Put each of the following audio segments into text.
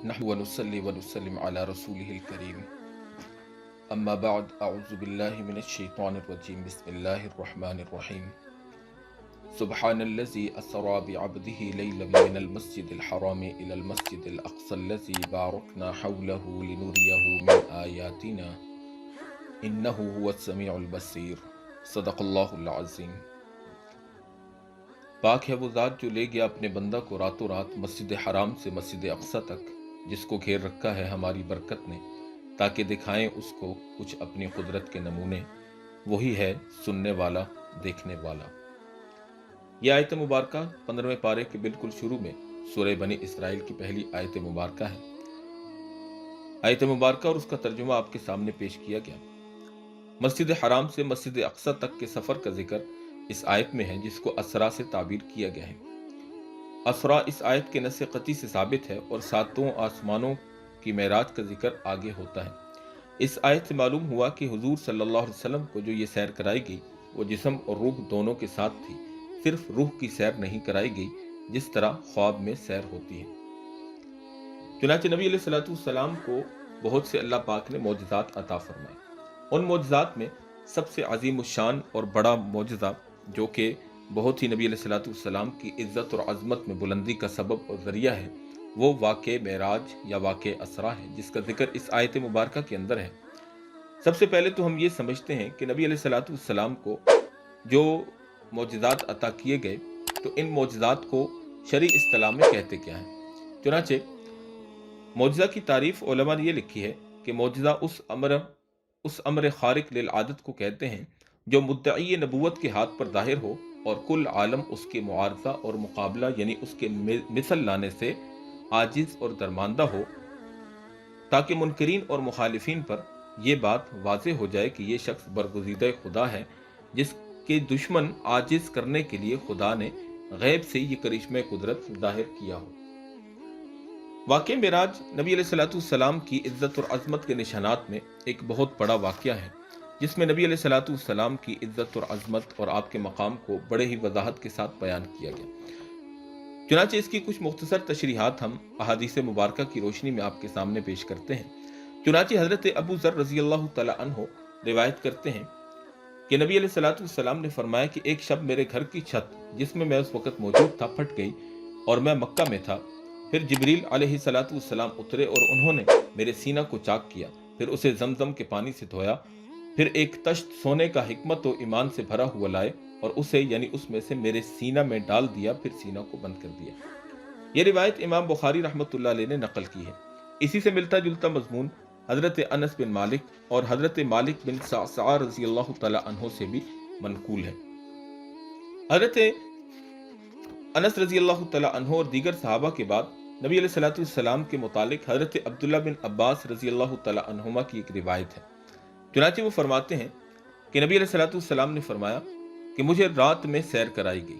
نحمد ونصلي ونسلم على رسوله الكريم أما بعد أعوذ بالله من الشيطان الرجيم بسم الله الرحمن الرحيم سبحان الذي أسرى بعبده ليلا من المسجد الحرام إلى المسجد الأقصى الذي باركنا حوله لنريه من آياتنا إنه هو السميع البصير صدق اللہ العظیم۔ پاک ہے وہ ذات جو لے گیا اپنے بندہ کو راتوں رات مسجد حرام سے مسجد اقصی تک، جس کو گھیر رکھا ہے ہماری برکت نے، تاکہ دکھائیں اس کو کچھ اپنی قدرت کے نمونے۔ وہی ہے سننے والا دیکھنے والا۔ یہ آیت مبارکہ 15ویں پارے کے بالکل شروع میں سورہ بنی اسرائیل کی پہلی آیت مبارکہ ہے۔ آیت مبارکہ اور اس کا ترجمہ آپ کے سامنے پیش کیا گیا۔ مسجد حرام سے مسجد اقصی تک کے سفر کا ذکر اس آیت میں ہے، جس کو اسرا سے تعبیر کیا گیا ہے۔ اسرا اس آیت کے نص قطعی سے ثابت ہے اور ساتوں آسمانوں کی معراج کا ذکر آگے ہوتا ہے۔ اس آیت سے معلوم ہوا کہ حضور صلی اللہ علیہ وسلم کو جو یہ سیر کرائی گئی وہ جسم اور روح دونوں کے ساتھ تھی، صرف روح کی سیر نہیں کرائی گئی جس طرح خواب میں سیر ہوتی ہے۔ چنانچہ نبی علیہ السلام کو بہت سے اللہ پاک نے معجزات عطا فرمائے۔ ان معجزات میں سب سے عظیم الشان اور بڑا معجزہ جو کہ بہت ہی نبی علیہ السلام کی عزت اور عظمت میں بلندی کا سبب اور ذریعہ ہے، وہ واقع معراج یا واقع اسرا ہے، جس کا ذکر اس آیت مبارکہ کے اندر ہے۔ سب سے پہلے تو ہم یہ سمجھتے ہیں کہ نبی علیہ السلام کو جو معجزات عطا کیے گئے، تو ان معجزات کو شرعی اصطلاح میں کہتے کیا ہیں۔ چنانچہ معجزہ کی تعریف علماء نے یہ لکھی ہے کہ معجزہ اس امر خارق للعادت کو کہتے ہیں جو مدعی نبوت کے ہاتھ پر ظاہر ہو اور کل عالم اس کے معارضہ اور مقابلہ یعنی اس کے مثل لانے سے عاجز اور درماندہ ہو، تاکہ منکرین اور مخالفین پر یہ بات واضح ہو جائے کہ یہ شخص برگزیدہ خدا ہے، جس کے دشمن عاجز کرنے کے لیے خدا نے غیب سے یہ کرشمہ قدرت ظاہر کیا ہو۔ واقع معراج نبی علیہ السلام کی عزت اور عظمت کے نشانات میں ایک بہت بڑا واقعہ ہے، جس میں نبی علیہ السلام کی عزت اور عظمت اور آپ کے مقام کو بڑے ہی وضاحت کے ساتھ بیان کیا گیا۔ چنانچہ اس کی کچھ مختصر تشریحات ہم احادیث مبارکہ کی روشنی میں آپ کے سامنے پیش کرتے ہیں۔ چنانچہ حضرت ابو ذر رضی اللہ تعالی عنہ روایت کرتے ہیں کہ نبی علیہ السلام نے فرمایا کہ ایک شب میرے گھر کی چھت جس میں میں اس وقت موجود تھا پھٹ گئی اور میں مکہ میں تھا۔ پھر جبریل علیہ السلام اترے اور انہوں نے میرے سینہ کو چاک کیا، پھر اسے زمزم کے پانی سے دھویا، پھر ایک تشت سونے کا حکمت و ایمان سے بھرا ہوا لائے اور اسے یعنی اس میں سے میرے سینہ میں ڈال دیا، پھر سینہ کو بند کر دیا۔ یہ روایت امام بخاری رحمۃ اللہ علیہ نے نقل کی ہے۔ اسی سے ملتا جلتا مضمون حضرت انس بن مالک اور حضرت مالک بن صعصع رضی اللہ تعالی عنہ سے بھی منقول ہے۔ حضرت انس رضی اللہ تعالی عنہ اور دیگر صحابہ کے بعد نبی علیہ السلام کے متعلق حضرت عبداللہ بن عباس رضی اللہ تعالی عنہما کی ایک روایت ہے۔ چنانچہ وہ فرماتے ہیں کہ نبی علیہ السلام نے فرمایا کہ مجھے رات میں سیر کرائی گئی۔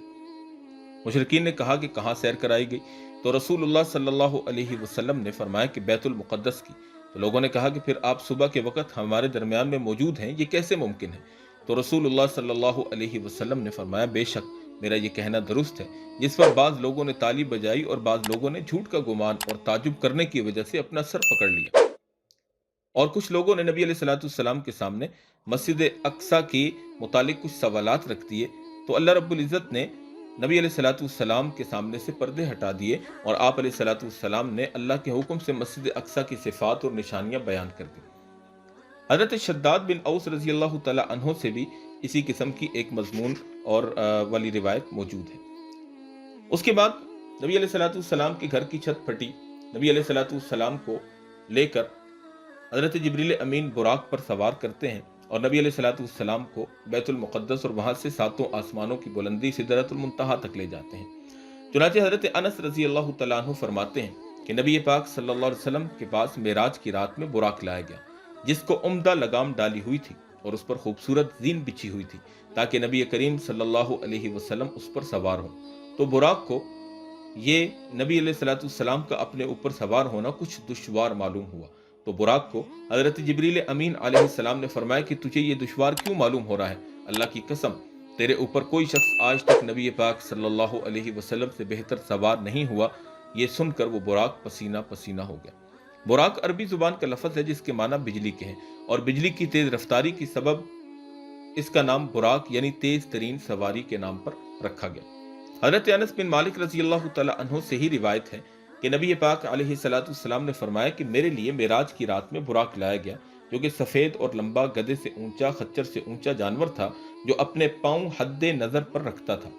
مشرکین نے کہا کہ کہاں سیر کرائی گئی؟ تو رسول اللہ صلی اللہ علیہ وسلم نے فرمایا کہ بیت المقدس کی۔ تو لوگوں نے کہا کہ پھر آپ صبح کے وقت ہمارے درمیان میں موجود ہیں، یہ کیسے ممکن ہے؟ تو رسول اللہ صلی اللہ علیہ وسلم نے فرمایا بے شک میرا یہ کہنا درست ہے، جس پر بعض لوگوں نے تالی بجائی اور بعض لوگوں نے جھوٹ کا گمان اور تعجب کرنے کی وجہ سے اپنا سر پکڑ لیا، اور کچھ لوگوں نے نبی علیہ السلام کے سامنے مسجد اقصی کی متعلق کچھ سوالات رکھ دیے۔ تو اللہ رب العزت نے نبی علیہ السلام کے سامنے سے پردے ہٹا دیے اور آپ علیہ السلام نے اللہ کے حکم سے مسجد اقصی کی صفات اور نشانیاں بیان کر دی۔ حضرت شداد بن اوس رضی اللہ تعالی عنہ سے بھی اسی قسم کی ایک مضمون اور والی روایت موجود ہے۔ اس کے بعد نبی علیہ السلام کے گھر کی چھت پھٹی۔ نبی علیہ السلام کو لے کر حضرت جبریل امین براق پر سوار کرتے ہیں اور نبی علیہ السلام کو بیت المقدس اور وہاں سے ساتوں آسمانوں کی بلندی سدرۃ المنتہا تک لے جاتے ہیں۔ چنانچہ حضرت انس رضی اللہ تعالیٰ عنہ فرماتے ہیں کہ نبی پاک صلی اللہ علیہ وسلم کے پاس معراج کی رات میں براق لایا گیا، جس کو عمدہ لگام ڈالی ہوئی تھی اور اس پر خوبصورت زین بچھی ہوئی تھی تاکہ نبی کریم صلی اللہ علیہ وسلم اس پر سوار ہوں۔ تو براق کو یہ نبی علیہ السلام کا اپنے اوپر سوار ہونا کچھ دشوار معلوم ہوا، تو براق کو حضرت جبریل امین علیہ السلام نے فرمایا کہ تجھے یہ دشوار کیوں معلوم ہو رہا ہے؟ اللہ کی قسم تیرے اوپر کوئی شخص آج تک نبی پاک صلی اللہ علیہ وسلم سے بہتر سوار نہیں ہوا۔ یہ سن کر وہ براق پسینہ پسینہ ہو گیا۔ براق عربی زبان کا لفظ ہے جس کے معنی بجلی کے ہیں، اور بجلی کی تیز رفتاری کی سبب اس کا نام براق یعنی تیز ترین سواری کے نام پر رکھا گیا۔ حضرت انس بن مالک رضی اللہ تعالی عنہ سے ہی روایت ہے کہ نبی پاک علیہ السلام نے فرمایا کہ میرے لیے معراج کی رات میں براق لایا گیا، جو کہ سفید اور لمبا، گدھے سے اونچا، خچر سے اونچا جانور تھا، جو اپنے پاؤں حد نظر پر رکھتا تھا۔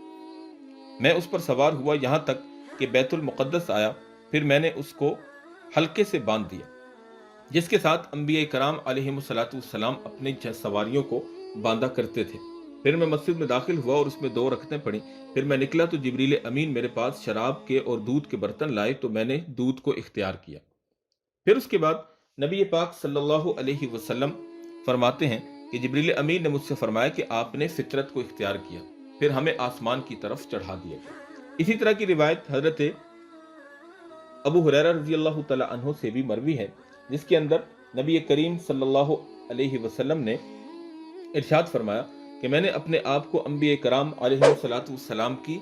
میں اس پر سوار ہوا یہاں تک کہ بیت المقدس آیا، پھر میں نے اس کو حلقے سے باندھ دیا، جس کے ساتھ انبیاء کرام علیہ السلام اپنی سواریوں کو باندھا کرتے تھے۔ پھر میں مسجد میں داخل ہوا اور اس میں 2 رکعتیں پڑھی۔ پھر میں نکلا تو جبریل امین میرے پاس شراب کے اور دودھ کے برتن لائے، تو میں نے دودھ کو اختیار کیا۔ پھر اس کے بعد نبی پاک صلی اللہ علیہ وسلم فرماتے ہیں کہ جبریل امین نے مجھ سے فرمایا کہ آپ نے فطرت کو اختیار کیا، پھر ہمیں آسمان کی طرف چڑھا دیا گیا۔ اسی طرح کی روایت حضرت ابو ہریرہ رضی اللہ تعالی عنہ سے بھی مروی ہے، جس کے اندر نبی کریم صلی اللہ علیہ وسلم نے ارشاد فرمایا کہ میں نے اپنے آپ کو انبیاء کرام علیہ السلام کی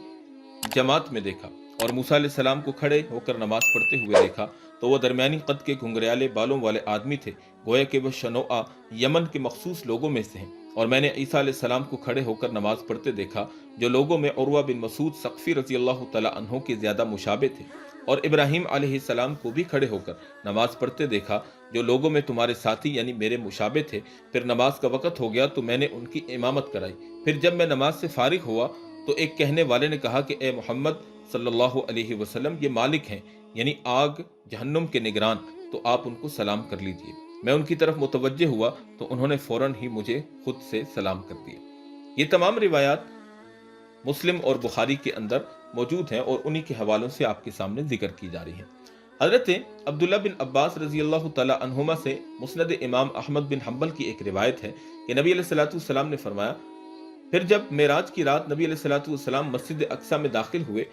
جماعت میں دیکھا، اور موسیٰ علیہ السلام کو کھڑے ہو کر نماز پڑھتے ہوئے دیکھا، تو وہ درمیانی قد کے گھنگریالے بالوں والے آدمی تھے، گویا کہ وہ شنوءہ یمن کے مخصوص لوگوں میں سے ہیں۔ اور میں نے عیسیٰ علیہ السلام کو کھڑے ہو کر نماز پڑھتے دیکھا، جو لوگوں میں عروہ بن مسعود ثقفی رضی اللہ تعالی عنہ کے زیادہ مشابہ تھے۔ اور ابراہیم علیہ السلام کو بھی کھڑے ہو کر نماز پڑھتے دیکھا، جو لوگوں میں تمہارے ساتھی یعنی میرے مشابہ تھے۔ پھر نماز کا وقت ہو گیا تو میں نے ان کی امامت کرائی۔ پھر جب میں نماز سے فارغ ہوا تو ایک کہنے والے نے کہا کہ اے محمد صلی اللہ علیہ وسلم، یہ مالک ہیں یعنی آگ جہنم کے نگران، تو آپ ان کو سلام کر لیجئے۔ میں ان کی طرف متوجہ ہوا تو انہوں نے فوراً ہی مجھے خود سے سلام کر دیا۔ یہ تمام روایات مسلم اور بخاری کے اندر موجود ہیں اور انہی کے حوالوں سے آپ کے سامنے ذکر کی جا رہی ہیں۔ حضرت عبداللہ بن عباس رضی اللہ تعالی عنہما سے مسند امام احمد بن حنبل کی ایک روایت ہے کہ نبی علیہ السلام نے فرمایا، پھر جب معراج کی رات نبی علیہ السلام مسجد اقصی میں داخل ہوئے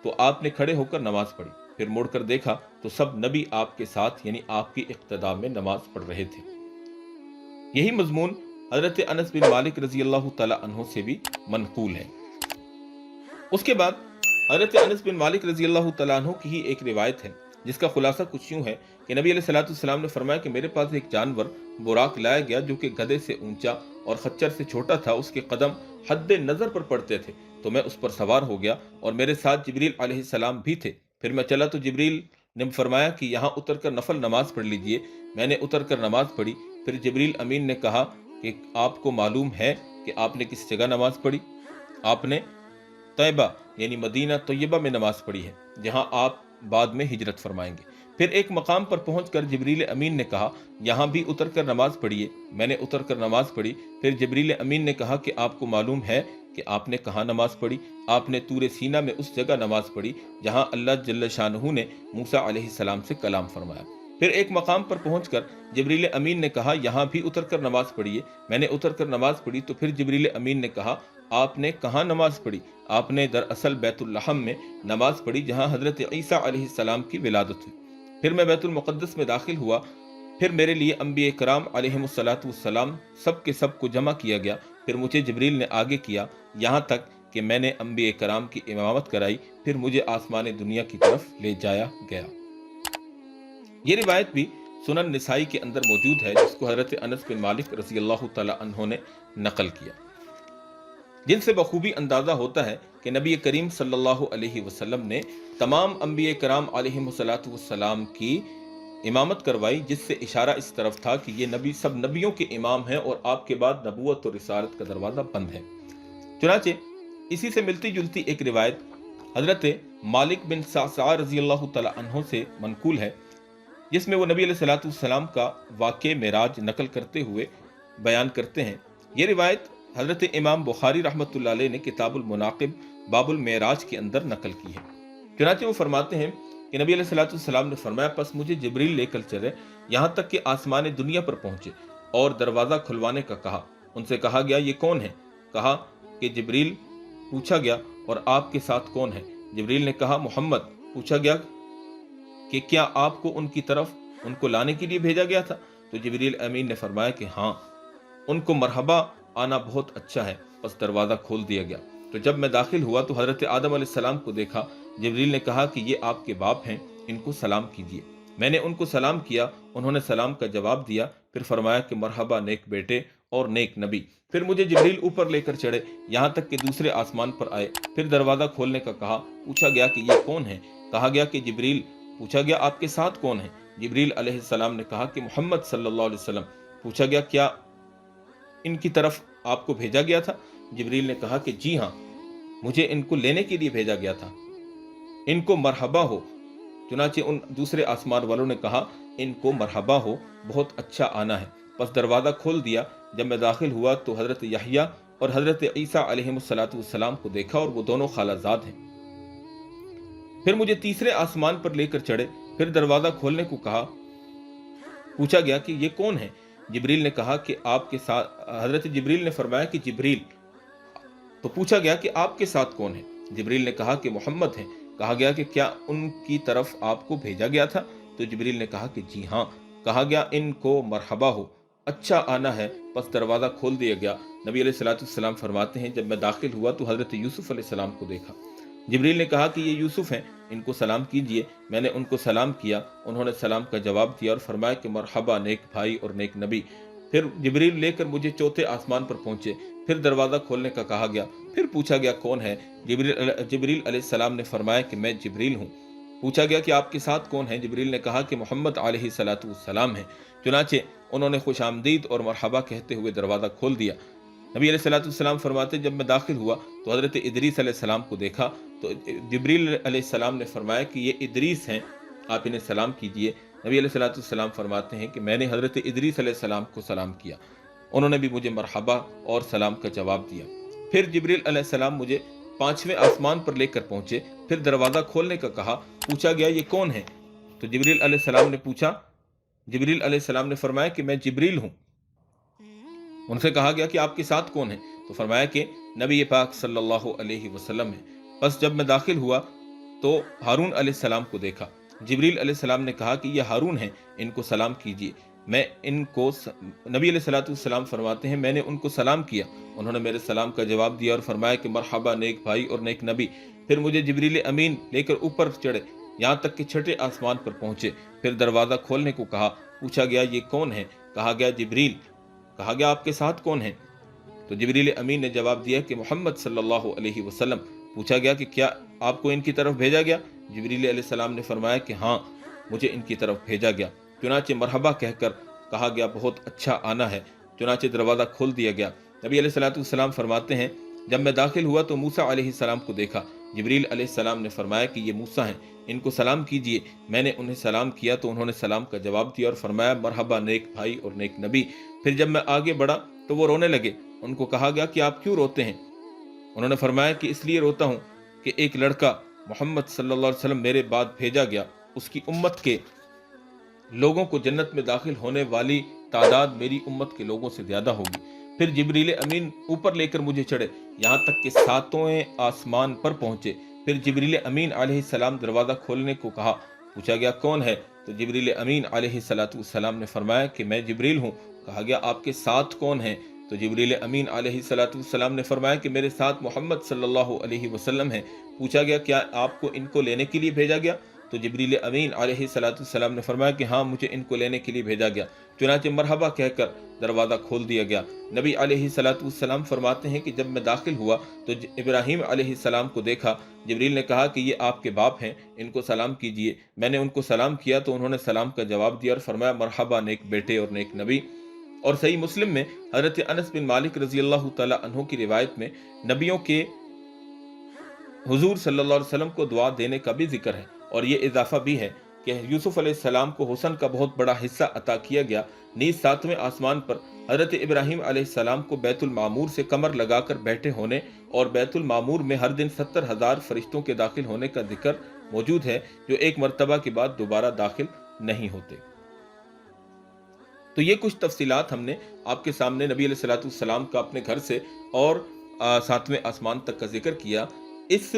تو آپ نے کھڑے ہو کر نماز پڑھی، پھر مڑ کر دیکھا تو سب نبی آپ کے ساتھ یعنی آپ کی اقتداء میں نماز پڑھ رہے تھے۔ یہی مضمون حضرت انس بن مالک رضی اللہ تعالی عنہ سے بھی منقول ہے۔ اس کے بعد حضرت انس بن مالک رضی اللہ تعالیٰ عنہ کی ہی ایک روایت ہے، جس کا خلاصہ کچھ یوں ہے کہ نبی علیہ السلام نے فرمایا کہ میرے پاس ایک جانور براق لایا گیا، جو کہ گدھے سے اونچا اور خچر سے چھوٹا تھا، اس کے قدم حد نظر پر پڑتے تھے، تو میں اس پر سوار ہو گیا اور میرے ساتھ جبریل علیہ السلام بھی تھے۔ پھر میں چلا تو جبریل نے فرمایا کہ یہاں اتر کر نفل نماز پڑھ لیجئے۔ میں نے اتر کر نماز پڑھی۔ پھر جبریل امین نے کہا کہ آپ کو معلوم ہے کہ آپ نے کس جگہ نماز پڑھی؟ آپ نے طیبہ یعنی مدینہ طیبہ میں نماز پڑھی ہے، جہاں آپ بعد میں ہجرت فرمائیں گے۔ پھر ایک مقام پر پہنچ کر جبریل امین نے کہا یہاں بھی اتر کر نماز پڑھیے۔ میں نے اتر کر نماز پڑھی۔ پھر جبریل امین نے کہا کہ آپ کو معلوم ہے کہ آپ نے کہاں نماز پڑھی؟ آپ نے طور سینا میں اس جگہ نماز پڑھی جہاں اللہ جل شانہ نے موسیٰ علیہ السلام سے کلام فرمایا۔ پھر ایک مقام پر پہنچ کر جبریل امین نے کہا یہاں بھی اتر کر نماز پڑھیے۔ میں نے اتر کر نماز پڑھی تو پھر جبریل امین نے کہا آپ نے کہاں نماز پڑھی؟ آپ نے دراصل بیت الحم میں نماز پڑھی، جہاں حضرت عیسیٰ علیہ السلام کی ولادت ہوئی۔ پھر میں بیت المقدس میں داخل ہوا، پھر میرے لیے انبیاء کرام علیہ السلام سب کے سب کو جمع کیا گیا۔ پھر مجھے جبریل نے آگے کیا یہاں تک کہ میں نے انبیاء کرام کی امامت کرائی، پھر مجھے آسمان دنیا کی طرف لے جایا گیا۔ یہ روایت بھی سنن نسائی کے اندر موجود ہے، جس کو حضرت انس بن مالک رضی اللہ تعالی عنہ نے نقل کیا، جن سے بخوبی اندازہ ہوتا ہے کہ نبی کریم صلی اللہ علیہ وسلم نے تمام انبیاء کرام علیہ السلام کی امامت کروائی، جس سے اشارہ اس طرف تھا کہ یہ نبی سب نبیوں کے امام ہیں اور آپ کے بعد نبوت اور رسالت کا دروازہ بند ہے۔ چنانچہ اسی سے ملتی جلتی ایک روایت حضرت مالک بن صعصع رضی اللہ تعالی عنہ سے منقول ہے، جس میں وہ نبی علیہ السلام کا واقع معراج نقل کرتے ہوئے بیان کرتے ہیں۔ یہ روایت حضرت امام بخاری رحمۃ اللہ علیہ نے کتاب المناقب باب المعراج کے اندر نقل کی ہے۔ چنانچہ وہ فرماتے ہیں کہ نبی علیہ السلام نے فرمایا پس مجھے جبریل لے کر چلے یہاں تک کہ آسمان دنیا پر پہنچے اور دروازہ کھلوانے کا کہا۔ ان سے کہا گیا یہ کون ہے؟ کہا کہ جبریل۔ پوچھا گیا اور آپ کے ساتھ کون ہے؟ جبریل نے کہا محمد۔ پوچھا گیا کہ کیا آپ کو ان کی طرف ان کو لانے کے لیے بھیجا گیا تھا؟ تو جبریل امین نے فرمایا کہ ہاں، ان کو مرحبا آنا بہت اچھا ہے۔ بس دروازہ کھول دیا گیا۔ تو جب میں داخل ہوا تو حضرت آدم علیہ السلام کو دیکھا۔ جبریل نے کہا کہ یہ آپ کے باپ ہیں، ان کو سلام کیجیے۔ میں نے ان کو سلام کیا، انہوں نے سلام کا جواب دیا، پھر فرمایا کہ مرحبا نیک بیٹے اور نیک نبی۔ پھر مجھے جبریل اوپر لے کر چڑھے، یہاں تک کہ دوسرے آسمان پر آئے۔ پھر دروازہ کھولنے کا کہا، پوچھا گیا کہ یہ کون ہے؟ کہا گیا کہ جبریل۔ پوچھا گیا آپ کے ساتھ کون ہے؟ جبریل علیہ السلام نے کہا کہ محمد صلی اللہ علیہ وسلم۔ پوچھا گیا کیا ان کی طرف آپ کو بھیجا گیا تھا؟ جبریل نے کہا کہ جی ہاں، مجھے ان کو لینے کے لیے بھیجا گیا تھا، ان کو مرحبا ہو۔ چنانچہ ان دوسرے آسمان والوں نے کہا ان کو مرحبا ہو، بہت اچھا آنا ہے۔ پس دروازہ کھول دیا۔ جب میں داخل ہوا تو حضرت یحییٰ اور حضرت عیسیٰ علیہ السلام کو دیکھا، اور وہ دونوں خالہ زاد ہیں۔ پھر مجھے تیسرے آسمان پر لے کر چڑھے، پھر دروازہ کھولنے کو کہا۔ پوچھا گیا کہ یہ کون ہے؟ جبریل نے کہا کہ آپ کے ساتھ، حضرت جبریل نے فرمایا کہ جبریل۔ تو پوچھا گیا کہ آپ کے ساتھ کون ہے؟ جبریل نے کہا کہ محمد ہیں۔ کہا گیا کہ کیا ان کی طرف آپ کو بھیجا گیا تھا؟ تو جبریل نے کہا کہ جی ہاں۔ کہا گیا ان کو مرحبا ہو، اچھا آنا ہے۔ پس دروازہ کھول دیا گیا۔ نبی علیہ السلام فرماتے ہیں جب میں داخل ہوا تو حضرت یوسف علیہ السلام کو دیکھا۔ جبریل نے کہا کہ یہ یوسف ہیں، ان کو سلام کیجئے۔ میں نے ان کو سلام کیا، انہوں نے سلام کا جواب دیا اور فرمایا کہ مرحبا نیک بھائی اور نیک نبی۔ پھر جبریل لے کر مجھے چوتھے آسمان پر پہنچے، پھر دروازہ کھولنے کا کہا گیا۔ پھر پوچھا گیا کون ہے؟ جبریل علیہ السلام نے فرمایا کہ میں جبریل ہوں۔ پوچھا گیا کہ آپ کے ساتھ کون ہے؟ جبریل نے کہا کہ محمد علیہ السلام ہیں۔ چنانچہ انہوں نے خوش آمدید اور مرحبا کہتے ہوئے دروازہ کھول دیا۔ نبی علیہ السلام فرماتے جب میں داخل ہوا تو حضرت ادریس علیہ السلام کو دیکھا، تو جبریل علیہ السلام نے فرمایا کہ یہ ادریس ہیں، آپ انہیں سلام کیجئے۔ نبی علیہ السلام فرماتے ہیں کہ میں نے حضرت ادریس علیہ السلام کو سلام کیا، انہوں نے بھی مجھے مرحبا اور سلام کا جواب دیا۔ پھر جبریل علیہ السلام مجھے پانچویں آسمان پر لے کر پہنچے، پھر دروازہ کھولنے کا کہا۔ پوچھا گیا یہ کون ہے؟ تو جبریل علیہ السلام نے پوچھا، جبریل علیہ السلام نے فرمایا کہ میں جبریل ہوں۔ ان سے کہا گیا کہ آپ کے ساتھ کون ہے؟ تو فرمایا کہ نبی پاک صلی اللہ علیہ وسلم ہے۔ بس جب میں داخل ہوا تو ہارون علیہ السلام کو دیکھا۔ جبریل علیہ السلام نے کہا کہ یہ ہارون ہیں، ان کو سلام کیجیے۔ میں ان کو نبی علیہ السلام فرماتے ہیں میں نے ان کو سلام کیا، انہوں نے میرے سلام کا جواب دیا اور فرمایا کہ مرحبا نیک بھائی اور نیک نبی۔ پھر مجھے جبریل امین لے کر اوپر چڑھے، یہاں تک کہ چھٹے آسمان پر پہنچے۔ پھر دروازہ کھولنے کو کہا۔ پوچھا گیا یہ کون ہے؟ کہا گیا جبریل۔ کہا گیا آپ کے ساتھ کون ہیں؟ تو جبریل امین نے جواب دیا کہ محمد صلی اللہ علیہ وسلم۔ پوچھا گیا کہ کیا آپ کو ان کی طرف بھیجا گیا؟ جبریل علیہ السلام نے فرمایا کہ ہاں، مجھے ان کی طرف بھیجا گیا۔ چنانچہ مرحبا کہہ کر کہا گیا بہت اچھا آنا ہے۔ چنانچہ دروازہ کھول دیا گیا۔ نبی علیہ السلام فرماتے ہیں جب میں داخل ہوا تو موسیٰ علیہ السلام کو دیکھا۔ جبریل علیہ السلام نے فرمایا کہ یہ موسیٰ ہیں، ان کو سلام کیجئے۔ میں نے انہیں سلام کیا تو انہوں نے سلام کا جواب دیا اور فرمایا مرحبا نیک بھائی اور نیک نبی۔ پھر جب میں آگے بڑھا تو وہ رونے لگے۔ ان کو کہا گیا کہ آپ کیوں روتے ہیں؟ انہوں نے فرمایا کہ اس لیے روتا ہوں کہ ایک لڑکا محمد صلی اللہ علیہ وسلم میرے بعد بھیجا گیا، اس کی امت کے لوگوں کو جنت میں داخل ہونے والی تعداد میری امت کے لوگوں سے زیادہ ہوگی۔ پھر جبریل امین اوپر لے کر مجھے چڑھے، یہاں تک کہ ساتویں آسمان پر پہنچے۔ پھر جبریل امین علیہ السلام دروازہ کھولنے کو کہا۔ پوچھا گیا کون ہے؟ تو جبریل امین علیہ السلام نے فرمایا کہ میں جبریل ہوں۔ کہا گیا آپ کے ساتھ کون ہیں؟ تو جبریل امین علیہ السلام نے فرمایا کہ میرے ساتھ محمد صلی اللہ علیہ وسلم ہیں۔ پوچھا گیا کیا آپ کو ان کو لینے کے لیے بھیجا گیا؟ تو جبریل امین علیہ السلام نے فرمایا کہ ہاں، مجھے ان کو لینے کے لیے بھیجا گیا۔ چنانچہ مرحبا کہہ کر دروازہ کھول دیا گیا۔ نبی علیہ السلام فرماتے ہیں کہ جب میں داخل ہوا تو ابراہیم علیہ السلام کو دیکھا۔ جبریل نے کہا کہ یہ آپ کے باپ ہیں، ان کو سلام کیجئے۔ میں نے ان کو سلام کیا تو انہوں نے سلام کا جواب دیا اور فرمایا مرحبا نیک بیٹے اور نیک نبی۔ اور صحیح مسلم میں حضرت انس بن مالک رضی اللہ تعالی عنہ کی روایت میں نبیوں کے حضور صلی اللہ علیہ وسلم کو دعا دینے کا بھی ذکر ہے، اور یہ اضافہ بھی ہے کہ یوسف علیہ السلام کو حسن کا بہت بڑا حصہ عطا کیا گیا۔ نیز ساتویں آسمان پر حضرت ابراہیم علیہ السلام کو بیت المعمور سے کمر لگا کر بیٹھے ہونے اور بیت المعمور میں ہر دن 70,000 فرشتوں کے داخل ہونے کا ذکر موجود ہے، جو ایک مرتبہ کے بعد دوبارہ داخل نہیں ہوتے۔ تو یہ کچھ تفصیلات ہم نے آپ کے سامنے نبی علیہ السلام کا اپنے گھر سے اور ساتویں آسمان تک کا ذکر کیا۔ اس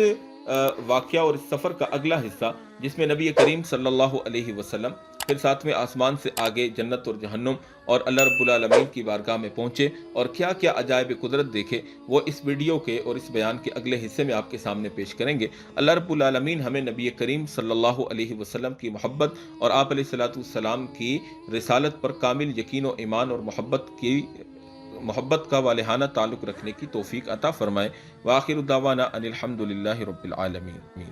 واقعہ اور اس سفر کا اگلا حصہ، جس میں نبی کریم صلی اللہ علیہ وسلم پھر ساتویں آسمان سے آگے جنت اور جہنم اور اللہ رب العالمین کی بارگاہ میں پہنچے اور کیا کیا عجائب قدرت دیکھے، وہ اس ویڈیو کے اور اس بیان کے اگلے حصے میں آپ کے سامنے پیش کریں گے۔ اللہ رب العالمین ہمیں نبی کریم صلی اللہ علیہ وسلم کی محبت اور آپ علیہ الصلوۃ والسلام کی رسالت پر کامل یقین و ایمان اور محبت کا والہانہ تعلق رکھنے کی توفیق عطا فرمائے۔ وآخر دعوانا ان الحمد للہ رب العالمین۔